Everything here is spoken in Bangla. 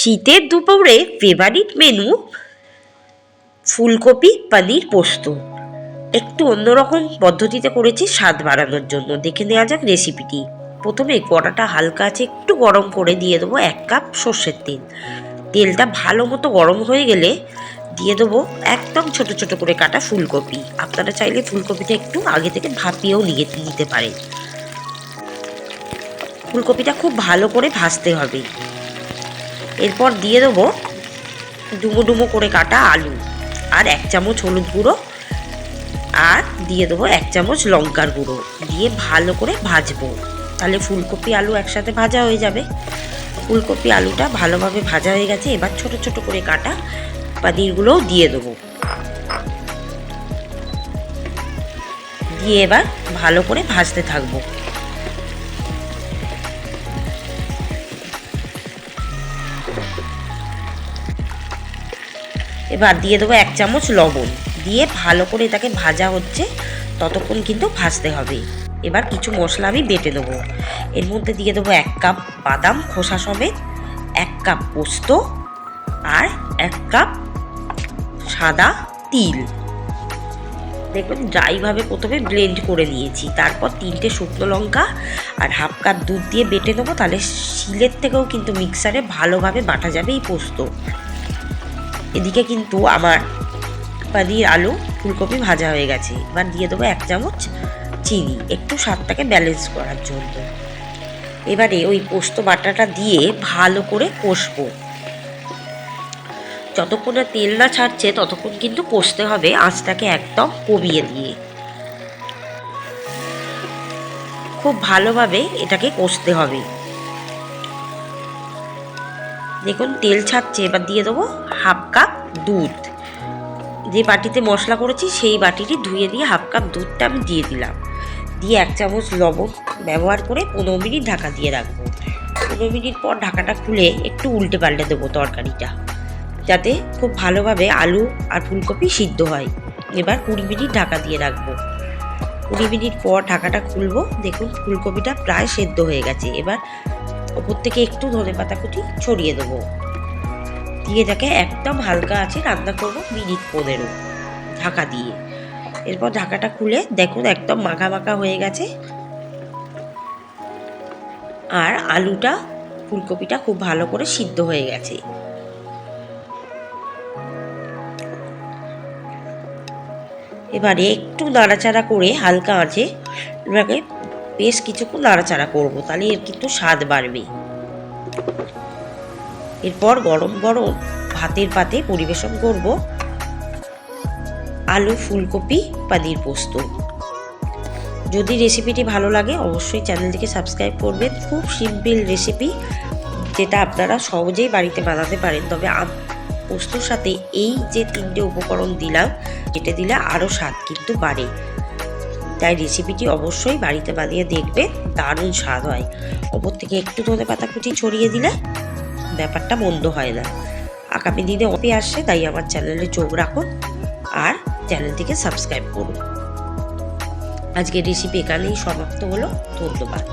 শীতের দুপুরে ফেভারিট মেনু ফুলকপি পনির পোস্ত। একটু অন্যরকম পদ্ধতিতে করেছি স্বাদ বাড়ানোর জন্য। দেখে নেওয়া যাক রেসিপিটি। প্রথমে কড়াটা হালকা আছে একটু গরম করে দিয়ে দেবো 1 কাপ সর্ষের তেল। তেলটা ভালো মতো গরম হয়ে গেলে দিয়ে দেবো একদম ছোট ছোট করে কাটা ফুলকপি। আপনারা চাইলে ফুলকপিটা একটু আগে থেকে ভাপিয়েও নিতে পারেন। ফুলকপিটা খুব ভালো করে ভাজতে হবে। এরপর দিয়ে দেবো ডুমো ডুমো করে কাটা আলু, আর 1 চামচ হলুদ গুঁড়ো, আর দিয়ে দেবো 1 চামচ লঙ্কার গুঁড়ো দিয়ে ভালো করে ভাজবো। তাহলে ফুলকপি আলু একসাথে ভাজা হয়ে যাবে। ফুলকপি আলুটা ভালোভাবে ভাজা হয়ে গেছে। এবার ছোট ছোট করে কাটা পনিরগুলোও দিয়ে দেবো। দিয়ে এবার ভালো করে ভাজতে থাকবো। এবার দিয়ে দেবো 1 চামচ লবণ দিয়ে ভালো করে এটাকে ভাজা হচ্ছে ততক্ষণ কিন্তু ভাজতে হবে। এবার কিছু মশলা আমি বেটে দেবো। এর মধ্যে দিয়ে দেবো 1 কাপ বাদাম খোসা সমেত, 1 কাপ পোস্ত, আর 1 কাপ সাদা তিল। দেখুন ড্রাইভাবে প্রথমে ব্লেন্ড করে নিয়েছি। তারপর 3টে শুকনো লঙ্কা আর 1/2 কাপ দুধ দিয়ে বেটে নেবো। তাহলে শিলের থেকেও কিন্তু মিক্সারে ভালোভাবে বাটা যাবে এই পোস্ত। এদিকে কিন্তু আমার পনির আলু ফুলকপি ভাজা হয়ে গেছে। এবার দিয়ে দেবো 1 চামচ চিনি, একটু স্বাদটাকে ব্যালেন্স করার জন্য। এবারে ওই পোস্ত বাটাটা দিয়ে ভালো করে কষবো। যতক্ষণ না তেল না ছাড়ছে ততক্ষণ কিন্তু কষতে হবে, আঁচটাকে একদম কমিয়ে দিয়ে। খুব ভালোভাবে এটাকে কষতে হবে। দেখুন তেল ছাড়ছে। এবার দিয়ে দেবো 1/2 কাপ দুধ। যে বাটিতে মশলা করেছি সেই বাটিটি ধুয়ে দিয়ে 1/2 কাপ দুধটা আমি দিয়ে দিলাম। দিয়ে 1 চামচ লবণ ব্যবহার করে 15 মিনিট ঢাকা দিয়ে রাখবো। 15 মিনিট পর ঢাকাটা খুলে একটু উল্টে পাল্টে দেবো তরকারিটা, যাতে খুব ভালোভাবে আলু আর ফুলকপি সিদ্ধ হয়। এবার 20 মিনিট ঢাকা দিয়ে রাখবো। 20 মিনিট পর ঢাকাটা খুলবো। দেখুন ফুলকপিটা প্রায় সেদ্ধ হয়ে গেছে। এবার ওপর থেকে একটু ধনেপাতা কুচি ছড়িয়ে দেবো। দিয়ে এটাকে একদম হালকা আছে রান্না করবো মিনিট 15 ঢাকা দিয়ে। এরপর ঢাকাটা খুলে দেখুন একদম মাখা মাখা হয়ে গেছে, আর আলুটা ফুলকপিটা খুব ভালো করে সিদ্ধ হয়ে গেছে। এবারে একটু নাড়াচাড়া করে হালকা আঁচে এটাকে বেশ কিছুক্ষণ নাড়াচাড়া করবো, তাহলে এর কিন্তু স্বাদ বাড়বে। এরপর গরম গরম ভাতের পাতে পরিবেশন করব আলু ফুলকপি পনির পোস্ত। যদি রেসিপিটি ভালো লাগে অবশ্যই চ্যানেলটিকে সাবস্ক্রাইব করবেন। খুব সিম্পল রেসিপি, যেটা আপনারা সহজেই বাড়িতে বানাতে পারেন। তবে পোস্তর সাথে এই যে 3টে উপকরণ দিলাম, এটা দিলে আরও স্বাদ কিন্তু বাড়ে। তাই রেসিপিটি অবশ্যই বাড়িতে বানিয়ে দেখবে, দারুণ স্বাদ হয়। ওপর থেকে একটু ধনেপাতা কুচি ছড়িয়ে দিলে ব্যাপারটা মন্দ হয় না। আগামী দিনে অপে আসছে, তাই আমার চ্যানেলে চোখ রাখুন আর চ্যানেলটিকে সাবস্ক্রাইব করুন। আজকের রেসিপি এখানেই সমাপ্ত হলো। ধন্যবাদ।